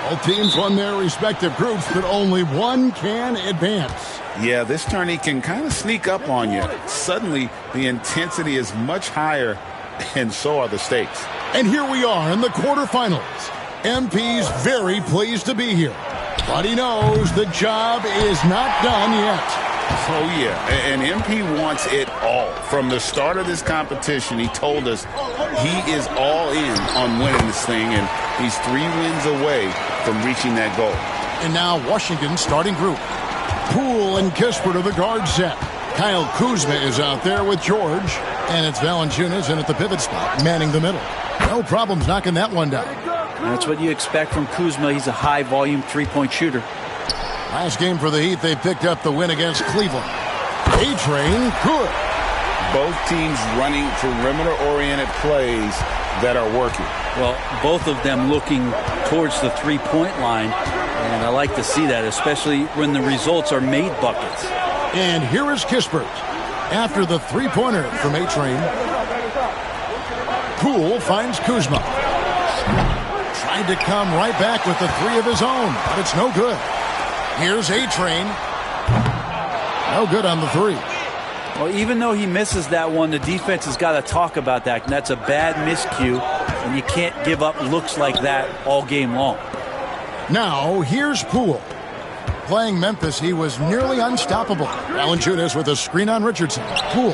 Both teams won their respective groups, but only one can advance. Yeah, this tourney can kind of sneak up on you. Suddenly, the intensity is much higher, and so are the stakes. And here we are in the quarterfinals. MP's very pleased to be here, but he knows the job is not done yet. Oh, yeah, and MP wants it all. From the start of this competition, he told us he is all in on winning this thing, and he's 3 wins away from reaching that goal. And now Washington's starting group. Poole and Kispert are the guard set. Kyle Kuzma is out there with George, and it's Valanciunas in at the pivot spot, manning the middle. No problems knocking that one down. That's what you expect from Kuzma. He's a high-volume three-point shooter. Last game for the Heat, they picked up the win against Cleveland. A-Train, good. Both teams running perimeter-oriented plays that are working. Well, both of them looking towards the three-point line, and I like to see that, especially when the results are made buckets. And here is Kispert after the three-pointer from A-Train. Poole finds Kuzma. Tried to come right back with the 3 of his own, but it's no good. Here's A-Train. No good on the 3. Well, even though he misses that one, the defense has got to talk about that. And that's a bad miscue, and you can't give up looks like that all game long. Now, here's Poole. Playing Memphis, he was nearly unstoppable. Valanciunas with a screen on Richardson. Poole.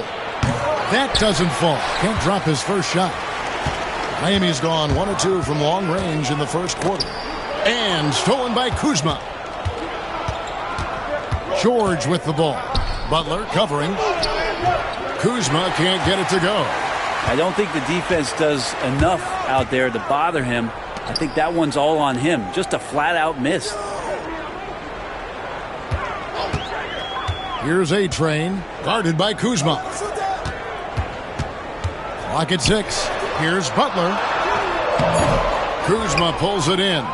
That doesn't fall. Can't drop his first shot. Miami's gone 1 of 2 from long range in the first quarter. And stolen by Kuzma. George with the ball. Butler covering. Kuzma can't get it to go. I don't think the defense does enough out there to bother him. I think that one's all on him. Just a flat-out miss. Here's A-Train, guarded by Kuzma. Clock at 6. Here's Butler. Kuzma pulls it in.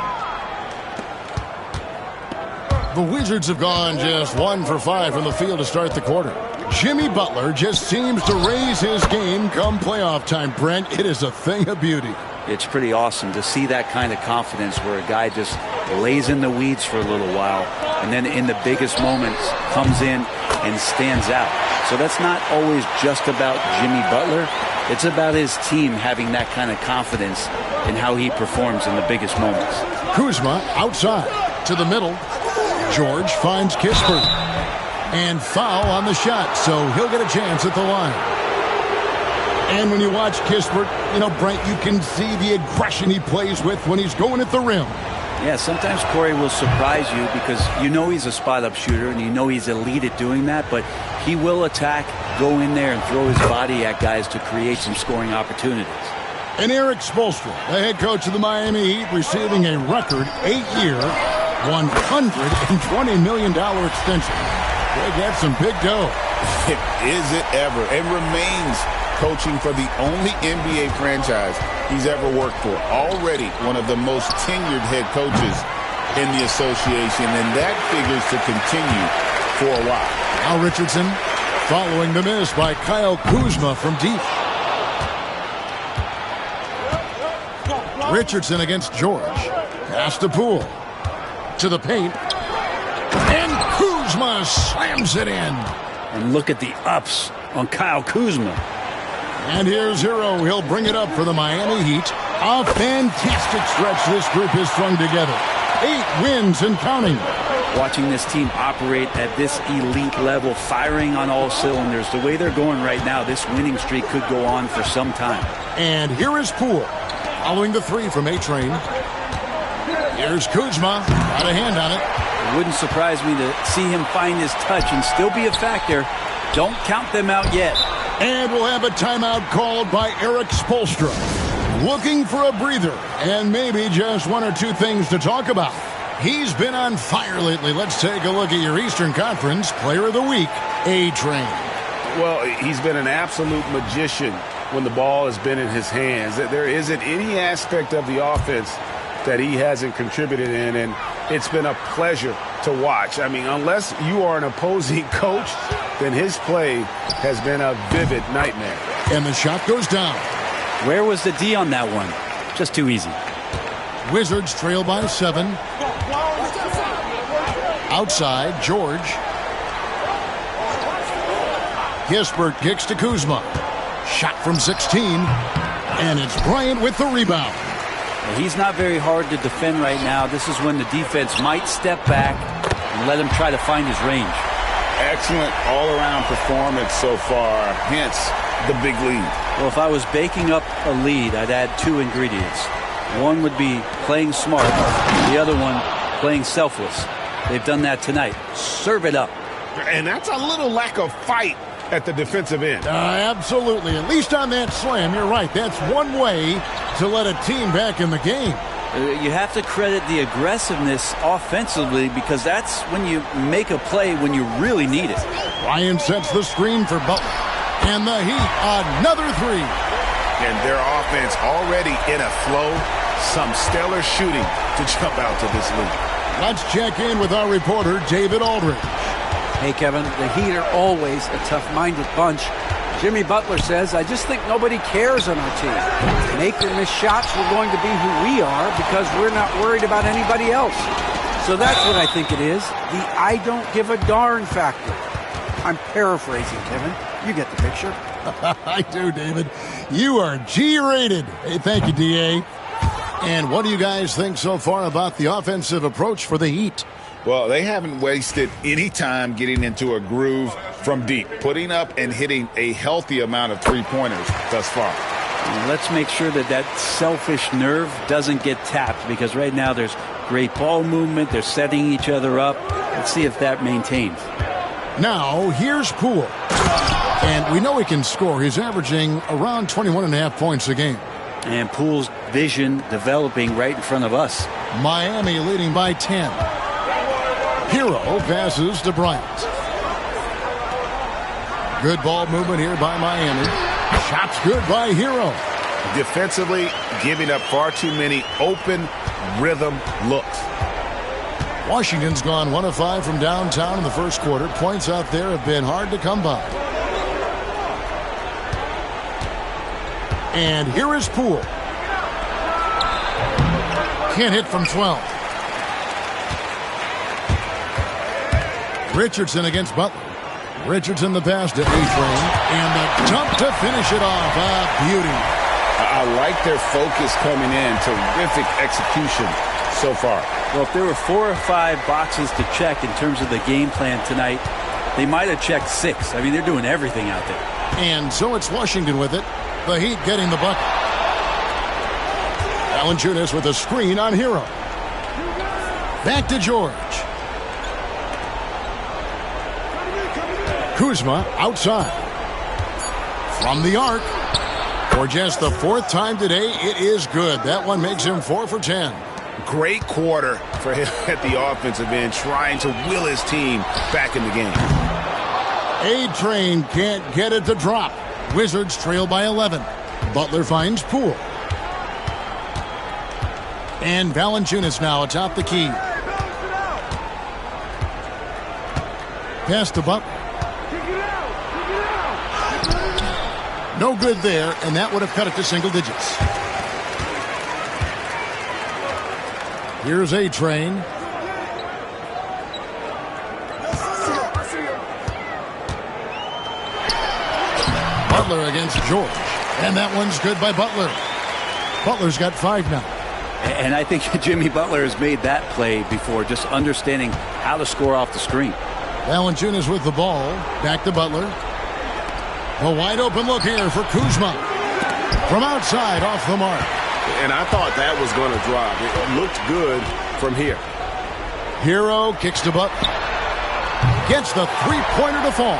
The Wizards have gone just 1 for 5 from the field to start the quarter. Jimmy Butler just seems to raise his game come playoff time, Brent. It is a thing of beauty. It's pretty awesome to see that kind of confidence where a guy just lays in the weeds for a little while and then in the biggest moments comes in and stands out. So that's not always just about Jimmy Butler. It's about his team having that kind of confidence in how he performs in the biggest moments. Kuzma outside to the middle. George finds Kispert. And foul on the shot, so he'll get a chance at the line. And when you watch Kispert, you know, Brent, you can see the aggression he plays with when he's going at the rim. Yeah, sometimes Corey will surprise you because you know he's a spot-up shooter and you know he's elite at doing that, but he will attack, go in there and throw his body at guys to create some scoring opportunities. And Eric Spoelstra, the head coach of the Miami Heat, receiving a record 8-year, $120 million extension. They got some big dough. Is it ever? And remains coaching for the only NBA franchise he's ever worked for. Already one of the most tenured head coaches in the association, and that figures to continue for a while. Now Richardson following the miss by Kyle Kuzma from deep. Richardson against George. Pass to Poole. To the paint. And Kuzma slams it in. And look at the ups on Kyle Kuzma. And here's Hero. He'll bring it up for the Miami Heat. A fantastic stretch this group has strung together. 8 wins and counting. Watching this team operate at this elite level, firing on all cylinders, the way they're going right now, this winning streak could go on for some time. And here is Poole, following the 3 from A-Train. Here's Kuzma, got a hand on it. It wouldn't surprise me to see him find his touch and still be a factor. Don't count them out yet. And we'll have a timeout called by Eric Spoelstra. Looking for a breather and maybe just 1 or 2 things to talk about. He's been on fire lately. Let's take a look at your Eastern Conference Player of the Week, A-Train. Well, he's been an absolute magician when the ball has been in his hands. There isn't any aspect of the offense that he hasn't contributed in, and it's been a pleasure to watch. I mean, unless you are an opposing coach, then his play has been a vivid nightmare. And the shot goes down. Where was the D on that one? Just too easy. Wizards trail by 7. Outside, George. Kispert kicks to Kuzma. Shot from 16. And it's Bryant with the rebound. He's not very hard to defend right now. This is when the defense might step back and let him try to find his range. Excellent all-around performance so far, hence the big lead. Well, if I was baking up a lead, I'd add 2 ingredients. One would be playing smart. The other one, playing selfless. They've done that tonight. Serve it up. And that's a little lack of fight at the defensive end. Absolutely. At least on that slam, you're right. That's one way to let a team back in the game. You have to credit the aggressiveness offensively because that's when you make a play when you really need it. Ryan sets the screen for Butler. And the Heat, another 3. And their offense already in a flow. Some stellar shooting to jump out to this lead. Let's check in with our reporter, David Aldridge. Hey, Kevin, the Heat are always a tough-minded bunch. Jimmy Butler says, I just think nobody cares on our team. Make or miss shots, we're going to be who we are because we're not worried about anybody else. So that's what I think it is, the I don't give a darn factor. I'm paraphrasing, Kevin. You get the picture. I do, David. You are G-rated. Hey, thank you, D.A. And what do you guys think so far about the offensive approach for the Heat? Well, they haven't wasted any time getting into a groove from deep, putting up and hitting a healthy amount of three-pointers thus far. Let's make sure that that selfish nerve doesn't get tapped because right now there's great ball movement. They're setting each other up. Let's see if that maintains. Now, here's Poole. And we know he can score. He's averaging around 21.5 points a game. And Poole's vision developing right in front of us. Miami leading by 10. Hero passes to Bryant. Good ball movement here by Miami. Shots good by Hero. Defensively, giving up far too many open rhythm looks. Washington's gone 1 of 5 from downtown in the first quarter. Points out there have been hard to come by. And here is Poole. Can't hit from 12. Richardson against Butler. Richardson the pass to A-Train. And the jump to finish it off. Beauty. I like their focus coming in. Terrific execution so far. Well, if there were 4 or 5 boxes to check in terms of the game plan tonight, they might have checked 6. I mean, they're doing everything out there. And so it's Washington with it. The Heat getting the bucket. Valanciunas with a screen on Hero. Back to George. Kuzma outside. From the arc. For just the 4th time today, it is good. That one makes him 4 for 10. Great quarter for him at the offensive end, trying to will his team back in the game. A-Train can't get it to drop. Wizards trail by 11. Butler finds Poole. And Valanciunas now atop the key. Pass to Butler. No good there, and that would have cut it to single digits. Here's A-Train. Butler against George. And that one's good by Butler. Butler's got 5 now. And I think Jimmy Butler has made that play before, just understanding how to score off the screen. Valanciunas with the ball. Back to Butler. A wide open look here for Kuzma. From outside, off the mark. And I thought that was going to drop. It looked good from here. Hero kicks to Butler. Gets the three-pointer to fall.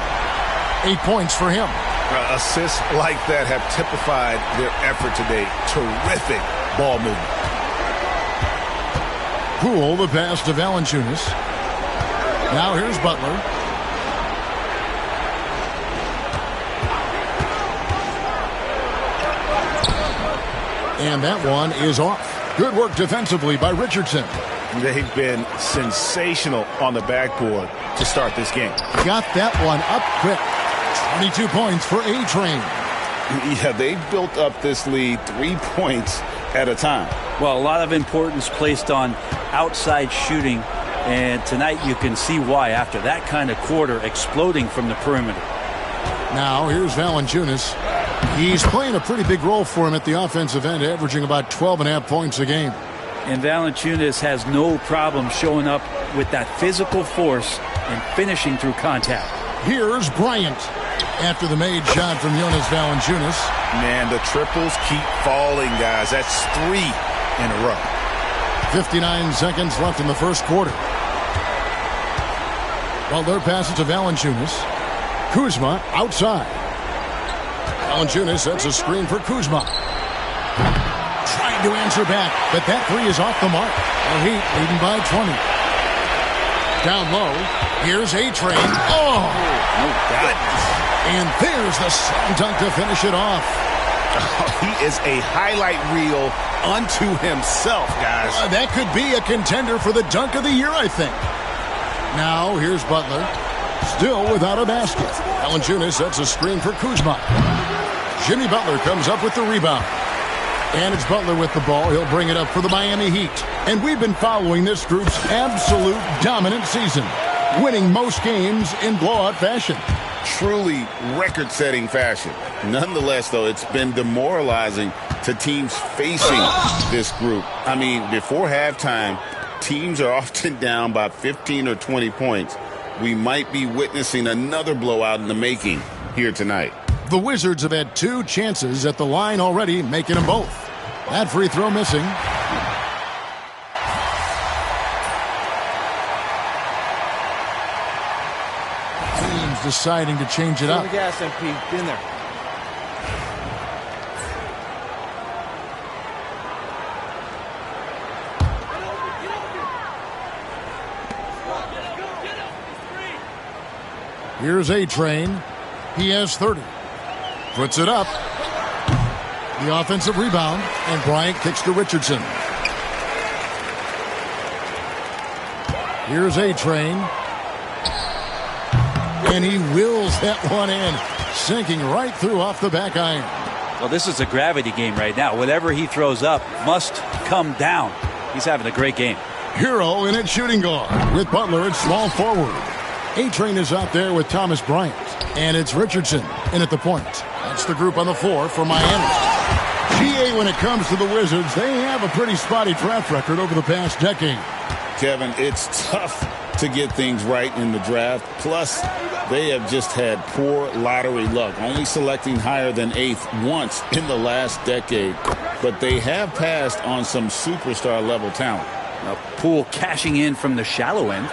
8 points for him. Assists like that have typified their effort today. Terrific ball movement. Poole the pass to Valanciunas. Now here's Butler. And that one is off. Good work defensively by Richardson. They've been sensational on the backboard to start this game. Got that one up quick. 22 points for A-Train. Yeah, they've built up this lead 3 points at a time. Well, a lot of importance placed on outside shooting, and tonight you can see why after that kind of quarter exploding from the perimeter. Now here's Valanciunas. He's playing a pretty big role for him at the offensive end, averaging about 12.5 points a game. And Valanciunas has no problem showing up with that physical force and finishing through contact. Here's Bryant after the made shot from Jonas Valanciunas. Man, the triples keep falling, guys. That's 3 in a row. 59 seconds left in the first quarter. Butler passes to Valanciunas. Kuzma outside. Valanciunas sets a screen for Kuzma. Trying to answer back, but that three is off the mark. The Heat leading by 20. Down low, here's A-Train. Oh! No goodness. And there's the slam dunk to finish it off. He is a highlight reel unto himself, guys. That could be a contender for the dunk of the year, I think. Now, here's Butler. Still without a basket. Valanciunas sets a screen for Kuzma. Jimmy Butler comes up with the rebound. And it's Butler with the ball. He'll bring it up for the Miami Heat. And we've been following this group's absolute dominant season, winning most games in blowout fashion. Truly record-setting fashion. Nonetheless, though, it's been demoralizing to teams facing this group. I mean, before halftime, teams are often down by 15 or 20 points. We might be witnessing another blowout in the making here tonight. The Wizards have had 2 chances at the line already, making them both. That free throw missing. Teams deciding to change it up. the gas, MP. Been there. Here's A-Train. He has 30. Puts it up. The offensive rebound, and Bryant kicks to Richardson. Here's A-Train. And he wills that one in, sinking right through off the back iron. Well, this is a gravity game right now. Whatever he throws up must come down. He's having a great game. Hero in at shooting guard with Butler at small forward. A-Train is out there with Thomas Bryant. And it's Richardson in at the point. That's the group on the floor for Miami. GA, when it comes to the Wizards, they have a pretty spotty draft record over the past decade. Kevin, it's tough to get things right in the draft. Plus, they have just had poor lottery luck, only selecting higher than 8th once in the last decade. But they have passed on some superstar-level talent. A Poole cashing in from the shallow end.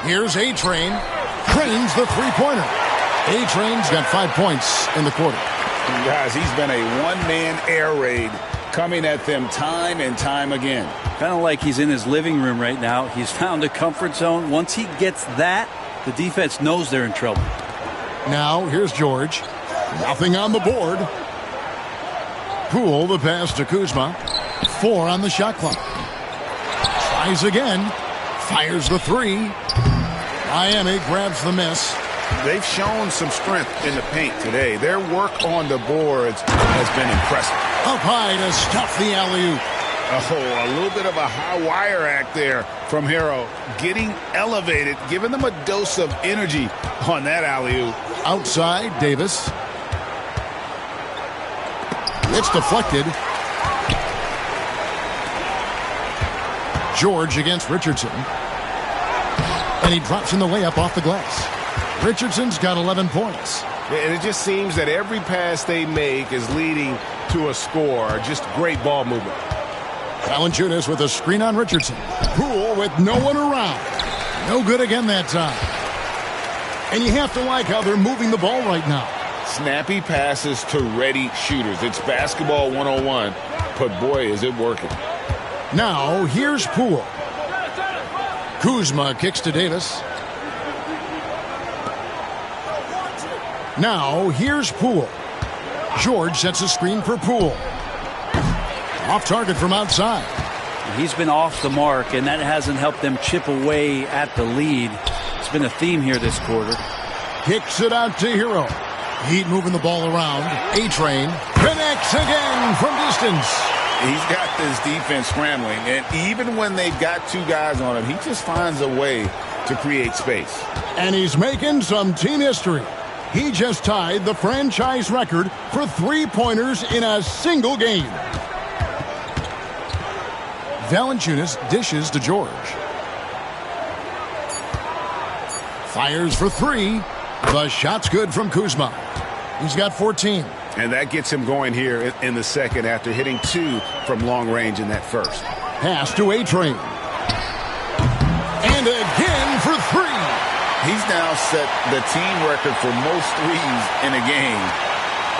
Here's A-Train. Trains the three-pointer. A-Train's got 5 points in the quarter. Guys, he's been a one-man air raid coming at them time and time again. Kind of like he's in his living room right now. He's found a comfort zone. Once he gets that, the defense knows they're in trouble. Now, here's George. Nothing on the board. Poole, the pass to Kuzma. 4 on the shot clock. Tries again. Fires the 3. Miami grabs the miss. They've shown some strength in the paint today. Their work on the boards has been impressive. Up high to stuff the alley-oop. Oh, a little bit of a high wire act there from Hero. Getting elevated, giving them a dose of energy on that alley-oop. Outside, Davis. It's deflected. George against Richardson. And he drops in the layup off the glass. Richardson's got 11 points. And it just seems that every pass they make is leading to a score. Just great ball movement. Valanciunas with a screen on Richardson. Poole with no one around. No good again that time. And you have to like how they're moving the ball right now. Snappy passes to ready shooters. It's basketball 101, but boy, is it working. Now, here's Poole. Kuzma kicks to Davis. Now, here's Poole. George sets a screen for Poole. Off target from outside. He's been off the mark, and that hasn't helped them chip away at the lead. It's been a theme here this quarter. Kicks it out to Hero. Heat moving the ball around. A-Train connects again from distance. He's got this defense scrambling, and even when they've got two guys on him, he just finds a way to create space. And he's making some team history. He just tied the franchise record for three-pointers in a single game. Valanciunas dishes to George. Fires for three. The shot's good from Kuzma. He's got 14. And that gets him going here in the second after hitting 2 from long range in that first. Pass to A-Train. And again for three. He's now set the team record for most threes in a game.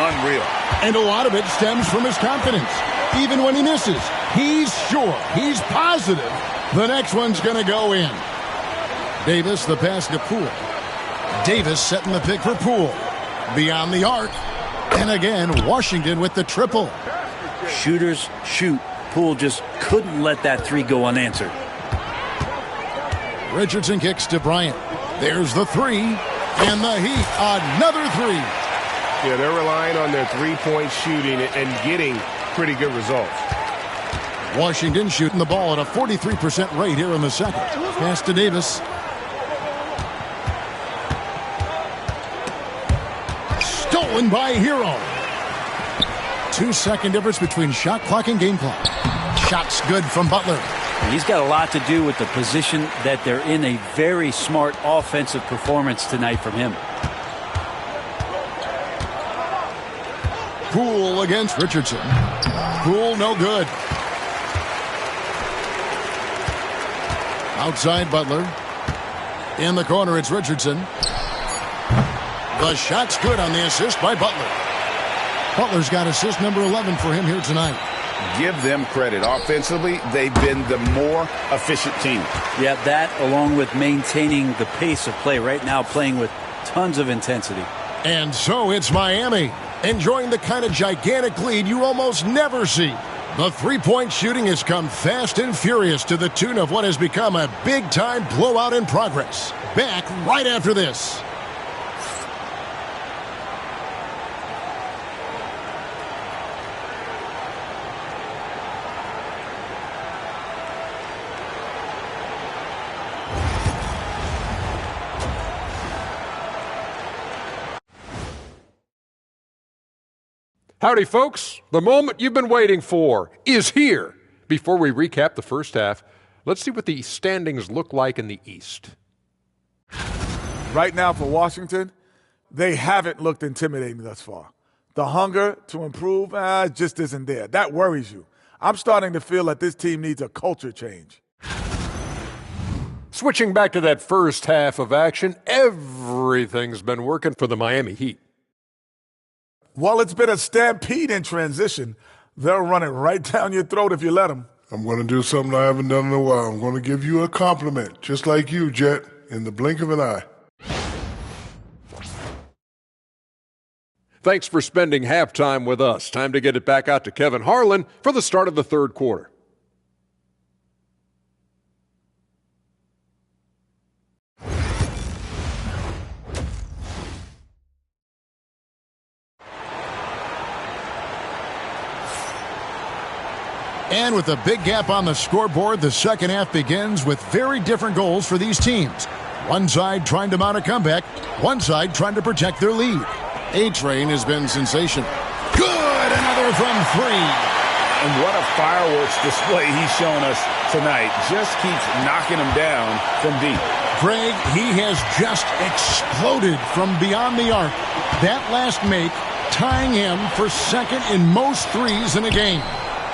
Unreal. And a lot of it stems from his confidence. Even when he misses, he's sure, he's positive the next one's going to go in. Davis, the pass to Poole. Davis setting the pick for Poole. Beyond the arc. And again, Washington with the triple. Shooters shoot. Poole just couldn't let that three go unanswered. Richardson kicks to Bryant. There's the three. And the Heat, another three. Yeah, they're relying on their three-point shooting and getting pretty good results. Washington shooting the ball at a 43% rate here in the second. Pass to Davis. Stolen by Hero. 2-second difference between shot clock and game clock. Shot's good from Butler. He's got a lot to do with the position that they're in. A very smart offensive performance tonight from him. Poole against Richardson. Poole no good. Outside Butler. In the corner, it's Richardson. The shot's good on the assist by Butler. Butler's got assist number 11 for him here tonight. Give them credit. Offensively, they've been the more efficient team. Yeah, that along with maintaining the pace of play right now, playing with tons of intensity. And so it's Miami, enjoying the kind of gigantic lead you almost never see. The three-point shooting has come fast and furious to the tune of what has become a big-time blowout in progress. Back right after this. Howdy, folks. The moment you've been waiting for is here. Before we recap the first half, let's see what the standings look like in the East. Right now for Washington, they haven't looked intimidating thus far. The hunger to improve just isn't there. That worries you. I'm starting to feel that this team needs a culture change. Switching back to that first half of action, everything's been working for the Miami Heat. While it's been a stampede in transition, they'll run it right down your throat if you let them. I'm going to do something I haven't done in a while. I'm going to give you a compliment, just like you, Jet, in the blink of an eye. Thanks for spending halftime with us. Time to get it back out to Kevin Harlan for the start of the third quarter. And with a big gap on the scoreboard, the second half begins with very different goals for these teams. One side trying to mount a comeback, one side trying to protect their lead. A-Train has been sensational. Good! Another from three. And what a fireworks display he's shown us tonight. Just keeps knocking them down from deep. Greg, he has just exploded from beyond the arc. That last make tying him for second in most threes in a game.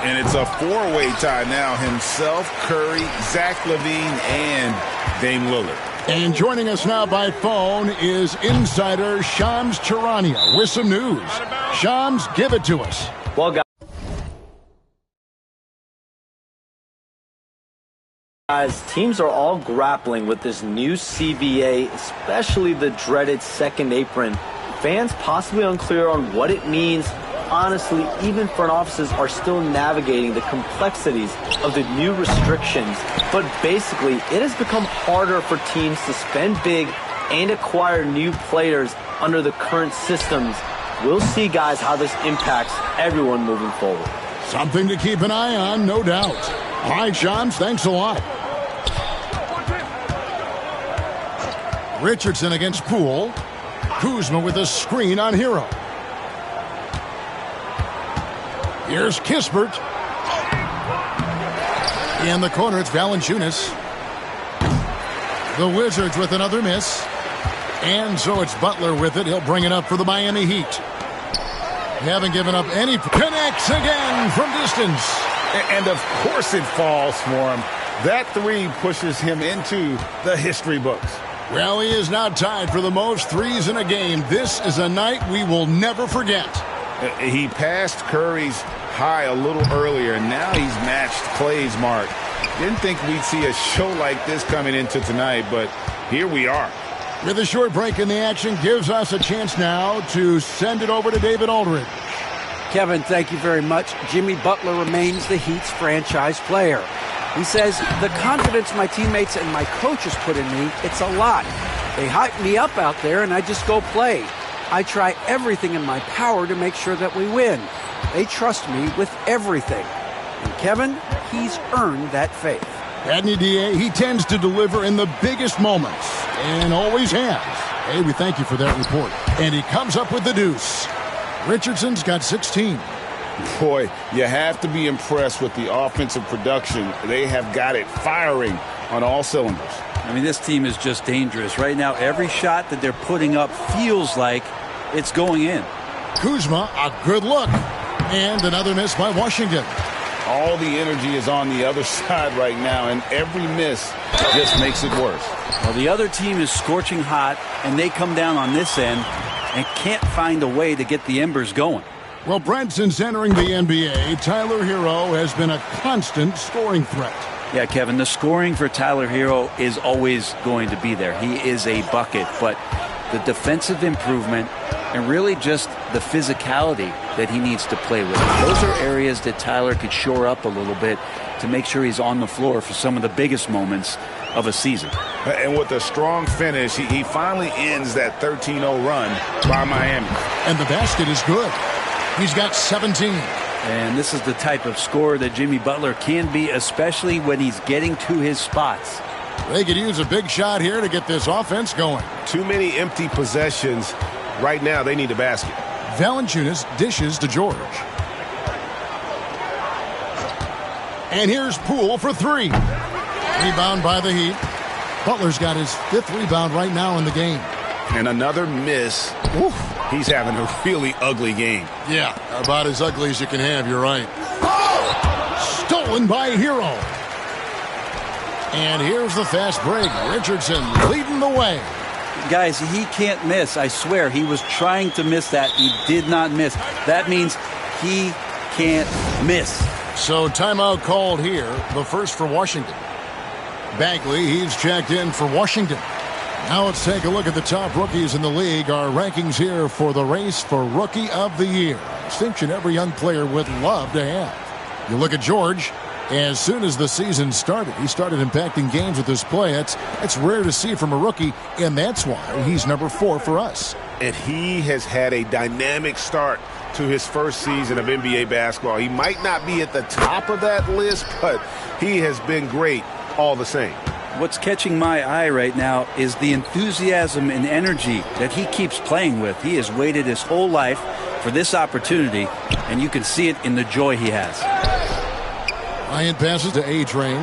And it's a four-way tie now. Himself, Curry, Zach LaVine, and Dame Lillard. And joining us now by phone is insider Shams Charania with some news. Shams, give it to us. Well, guys, teams are all grappling with this new CBA, especially the dreaded second apron. Fans possibly unclear on what it means. Honestly, even front offices are still navigating the complexities of the new restrictions. But basically, it has become harder for teams to spend big and acquire new players under the current systems. We'll see, guys, how this impacts everyone moving forward. Something to keep an eye on, no doubt. All right, Shams, thanks a lot. Richardson against Poole. Kuzma with a screen on Hero. Here's Kispert. In the corner, it's Valanciunas. The Wizards with another miss. And so it's Butler with it. He'll bring it up for the Miami Heat. They haven't given up any. Connects again from distance. And of course it falls for him. That three pushes him into the history books. Well, he is now tied for the most threes in a game. This is a night we will never forget. He passed Curry's high a little earlier, and now he's matched Clay's mark. Didn't think we'd see a show like this coming into tonight, but here we are. With a short break in the action, gives us a chance now to send it over to David Aldridge. Kevin, thank you very much. Jimmy Butler remains the Heat's franchise player. He says, the confidence my teammates and my coaches put in me, it's a lot. They hype me up out there, and I just go play. I try everything in my power to make sure that we win. They trust me with everything. And Kevin, he's earned that faith. Adney DA, he tends to deliver in the biggest moments, and always has. Hey, we thank you for that report. And he comes up with the deuce. Richardson's got 16. Boy, you have to be impressed with the offensive production. They have got it firing on all cylinders. I mean, this team is just dangerous. Right now, every shot that they're putting up feels like it's going in. Kuzma, a good look. And another miss by Washington. All the energy is on the other side right now, and every miss just makes it worse. Well, the other team is scorching hot, and they come down on this end and can't find a way to get the embers going. Well, Brent, since entering the NBA, Tyler Hero has been a constant scoring threat. Yeah, Kevin, the scoring for Tyler Hero is always going to be there. He is a bucket, but the defensive improvement and really just the physicality that he needs to play with. Those are areas that Tyler could shore up a little bit to make sure he's on the floor for some of the biggest moments of a season. And with a strong finish, he finally ends that 13-0 run by Miami. And the basket is good. He's got 17. And this is the type of scorer that Jimmy Butler can be, especially when he's getting to his spots. They could use a big shot here to get this offense going. Too many empty possessions. Right now, they need a basket. Valanciunas dishes to George. And here's Poole for three. Rebound by the Heat. Butler's got his 5th rebound right now in the game. And another miss. Oof. He's having a really ugly game. Yeah, about as ugly as you can have, you're right. Stolen by Hero. And here's the fast break. Richardson leading the way. Guys, he can't miss. I swear, he was trying to miss that. He did not miss. That means he can't miss. So timeout called here, the first for Washington. Bagley, he's checked in for Washington. Now let's take a look at the top rookies in the league. Our rankings here for the race for Rookie of the Year. Distinction every young player would love to have. You look at George. As soon as the season started, he started impacting games with his play. That's rare to see from a rookie, and that's why he's number 4 for us. And he has had a dynamic start to his first season of NBA basketball. He might not be at the top of that list, but he has been great all the same. What's catching my eye right now is the enthusiasm and energy that he keeps playing with. He has waited his whole life for this opportunity, and you can see it in the joy he has. Ryan passes to A-Train.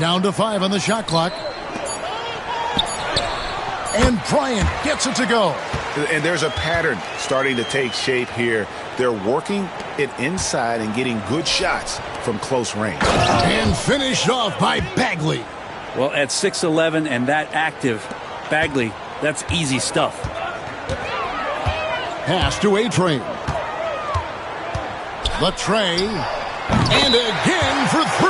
Down to 5 on the shot clock. And Bryant gets it to go. And there's a pattern starting to take shape here. They're working it inside and getting good shots from close range. And finished off by Bagley. Well, at 6'11" and that active, Bagley, that's easy stuff. Pass to A-Train. Latrey. And again for 3.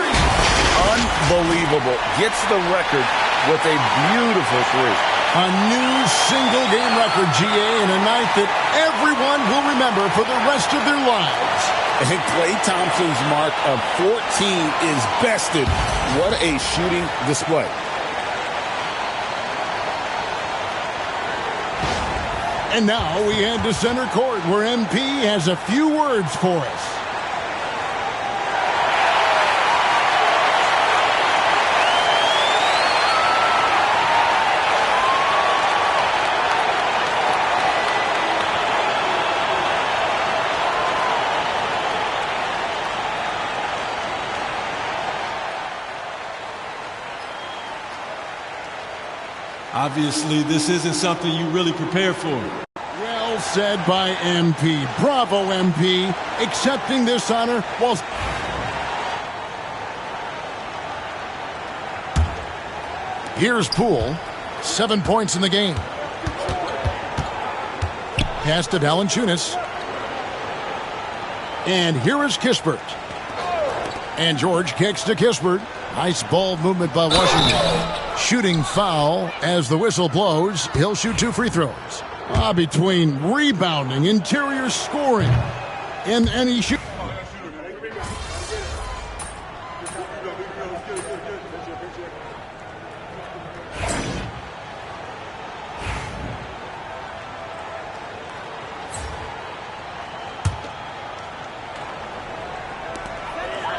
Unbelievable. Gets the record with a beautiful 3. A new single-game record, GA, in a night that everyone will remember for the rest of their lives. And Klay Thompson's mark of 14 is bested. What a shooting display. And now we head to center court where MP has a few words for us. Obviously, this isn't something you really prepare for. Well said by MP. Bravo, MP. Accepting this honor while... Here's Poole. 7 points in the game. Pass to Valanciunas. And here is Kispert. And George kicks to Kispert. Nice ball movement by Washington. Shooting foul as the whistle blows. He'll shoot 2 free throws. Between rebounding, interior scoring, and he shoots.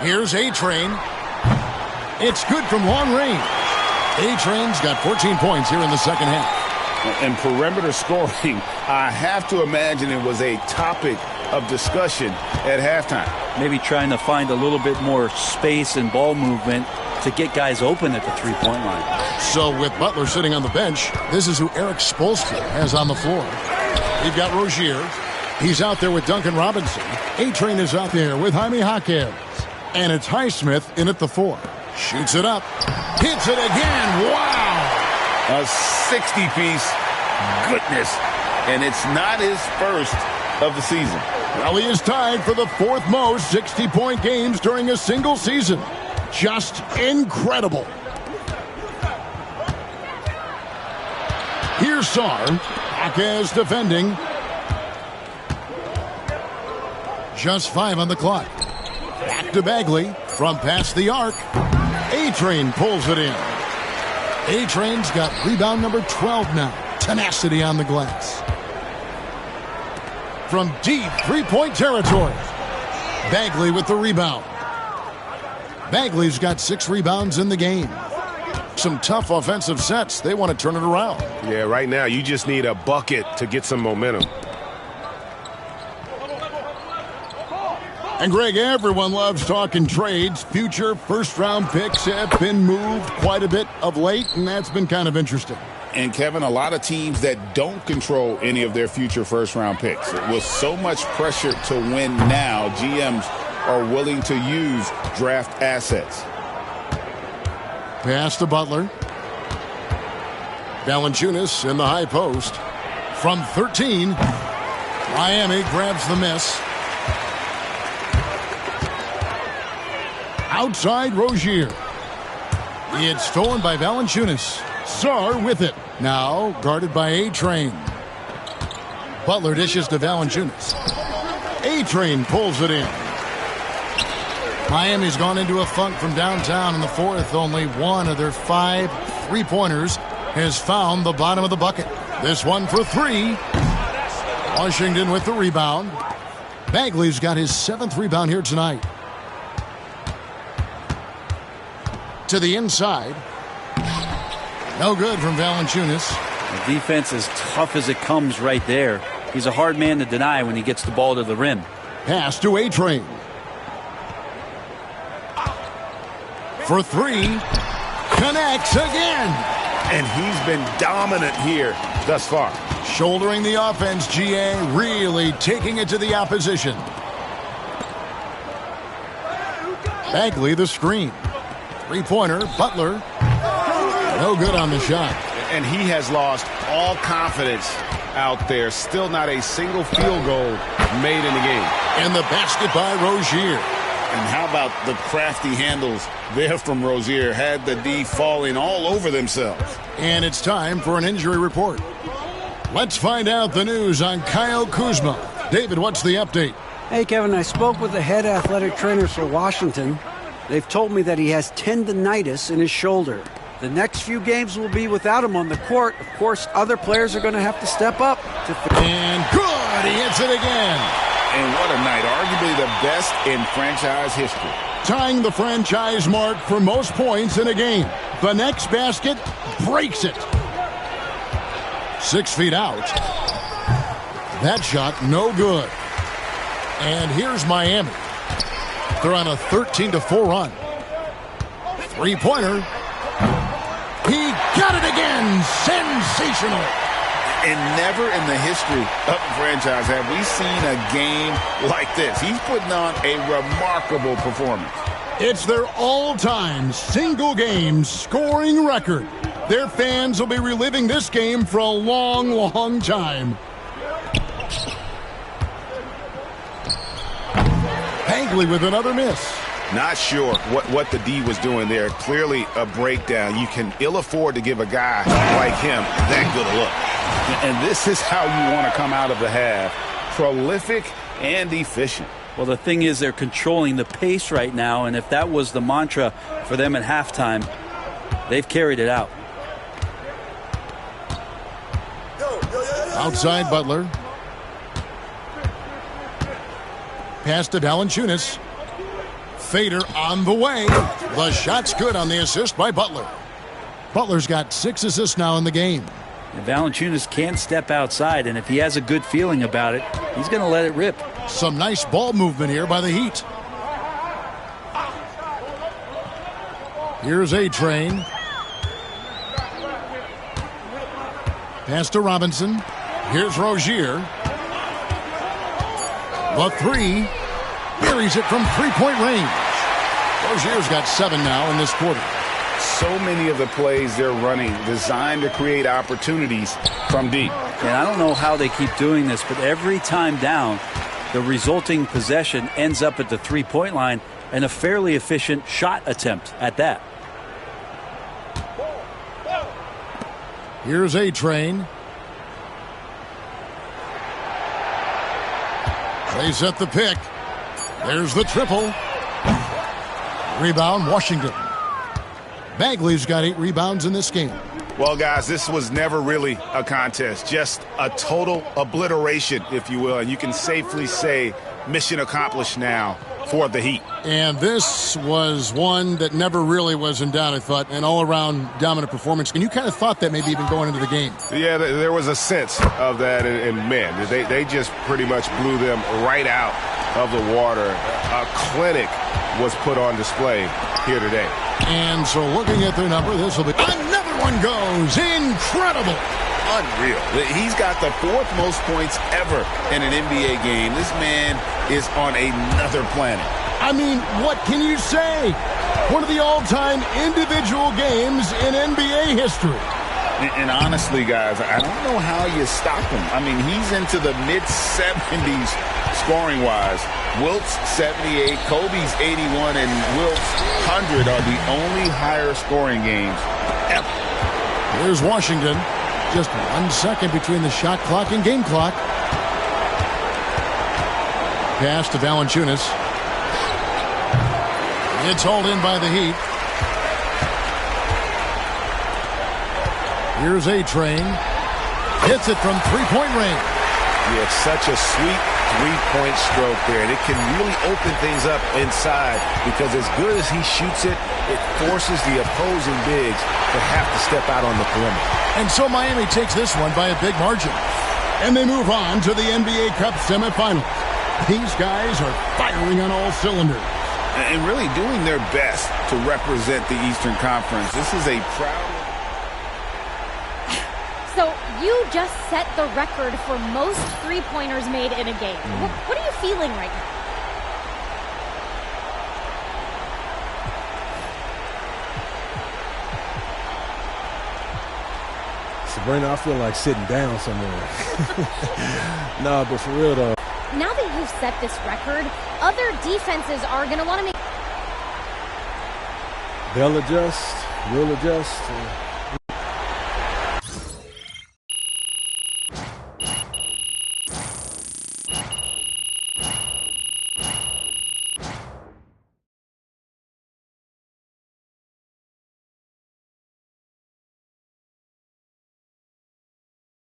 Here's A-Train. It's good from long range. A-Train's got 14 points here in the second half. And perimeter scoring, I have to imagine it was a topic of discussion at halftime. Maybe trying to find a little bit more space and ball movement to get guys open at the three-point line. So with Butler sitting on the bench, this is who Eric Spoelstra has on the floor. We've got Rozier. He's out there with Duncan Robinson. A-Train is out there with Jaime Jaquez. And it's Highsmith in at the 4. Shoots it up. Hits it again. Wow! A 60-piece. Goodness. And it's not his first of the season. Well, he is tied for the 4th most 60-point games during a single season. Just incredible. Here's Sarr. Jaquez defending. Just 5 on the clock. Back to Bagley from past the arc. A-Train pulls it in. A-Train's got rebound number 12 now. Tenacity on the glass. From deep three-point territory. Bagley with the rebound. Bagley's got 6 rebounds in the game. Some tough offensive sets. They want to turn it around. Yeah, right now you just need a bucket to get some momentum. And Greg, everyone loves talking trades. Future first-round picks have been moved quite a bit of late, and that's been kind of interesting. And, Kevin, a lot of teams that don't control any of their future first-round picks. With so much pressure to win now, GMs are willing to use draft assets. Pass to Butler. Valanciunas in the high post. From 13, Miami grabs the miss. Outside Rozier. It's stolen by Valanciunas. Sarr with it. Now guarded by A-Train. Butler dishes to Valanciunas. A-Train pulls it in. Miami's gone into a funk from downtown in the 4th. Only one of their 5 three-pointers has found the bottom of the bucket. This one for 3. Washington with the rebound. Bagley's got his 7th rebound here tonight. To the inside. No good from Valanciunas. The defense is tough as it comes right there. He's a hard man to deny when he gets the ball to the rim. Pass to A-Train. For 3. Connects again. And he's been dominant here thus far. Shouldering the offense, GA. Really taking it to the opposition. Bagley the screen. Three-pointer, Butler. No good on the shot. And he has lost all confidence out there. Still not a single field goal made in the game. And the basket by Rozier. And how about the crafty handles there from Rozier? Had the D falling all over themselves. And it's time for an injury report. Let's find out the news on Kyle Kuzma. David, what's the update? Hey, Kevin, I spoke with the head athletic trainers for Washington. They've told me that he has tendinitis in his shoulder. The next few games will be without him on the court. Of course, other players are going to have to step up. And good, he hits it again. And what a night, arguably the best in franchise history. Tying the franchise mark for most points in a game. The next basket breaks it. 6 feet out. That shot, no good. And here's Miami. They're on a 13-4 run. Three-pointer. He got it again. Sensational. And never in the history of the franchise have we seen a game like this. He's putting on a remarkable performance. It's their all-time single-game scoring record. Their fans will be reliving this game for a long, long time. Bagley with another miss. Not sure what the D was doing there. Clearly a breakdown. You can ill afford to give a guy like him that good a look. And this is how you want to come out of the half. Prolific and efficient. Well, the thing is they're controlling the pace right now, and if that was the mantra for them at halftime, they've carried it out. Outside Butler. Pass to Valanciunas. Fader on the way. The shot's good on the assist by Butler. Butler's got 6 assists now in the game. And Valanciunas can't step outside, and if he has a good feeling about it, he's going to let it rip. Some nice ball movement here by the Heat. Here's A-Train. Pass to Robinson. Here's Rozier. The three. Buries it from three-point range. Rozier's got 7 now in this quarter. So many of the plays they're running designed to create opportunities from deep. And I don't know how they keep doing this, but every time down, the resulting possession ends up at the three-point line, and a fairly efficient shot attempt at that. Here's A-Train. They set the pick. There's the triple. Rebound, Washington. Bagley's got 8 rebounds in this game. Well, guys, this was never really a contest. Just a total obliteration, if you will. And you can safely say mission accomplished now for the Heat. And this was one that never really was in doubt, I thought, an all-around dominant performance. And you kind of thought that maybe even going into the game. Yeah, there was a sense of that. And man, they just pretty much blew them right out of the water. A clinic was put on display here today. And so looking at their number, this will be another one goes. Incredible. Unreal. He's got the 4th most points ever in an NBA game. This man is on another planet. I mean, what can you say? One of the all-time individual games in NBA history. And honestly, guys, I don't know how you stop him. I mean, he's into the mid-70s scoring-wise. Wilt's 78, Kobe's 81, and Wilt's 100 are the only higher scoring games ever. Here's Washington. Just 1 second between the shot clock and game clock. Pass to Valanciunas. It's hauled in by the Heat. Here's A-Train. Hits it from three-point range. Yeah, it's such a sweet three-point stroke there. And it can really open things up inside because as good as he shoots it, it forces the opposing bigs to have to step out on the perimeter. And so Miami takes this one by a big margin. And they move on to the NBA Cup semifinals. These guys are firing on all cylinders. And really doing their best to represent the Eastern Conference. This is a proud... So you just set the record for most three-pointers made in a game. What are you feeling right now? Sabrina, I feel like sitting down somewhere. Nah, but for real though. Now that you've set this record, other defenses are going to want to make... They'll adjust, we'll adjust.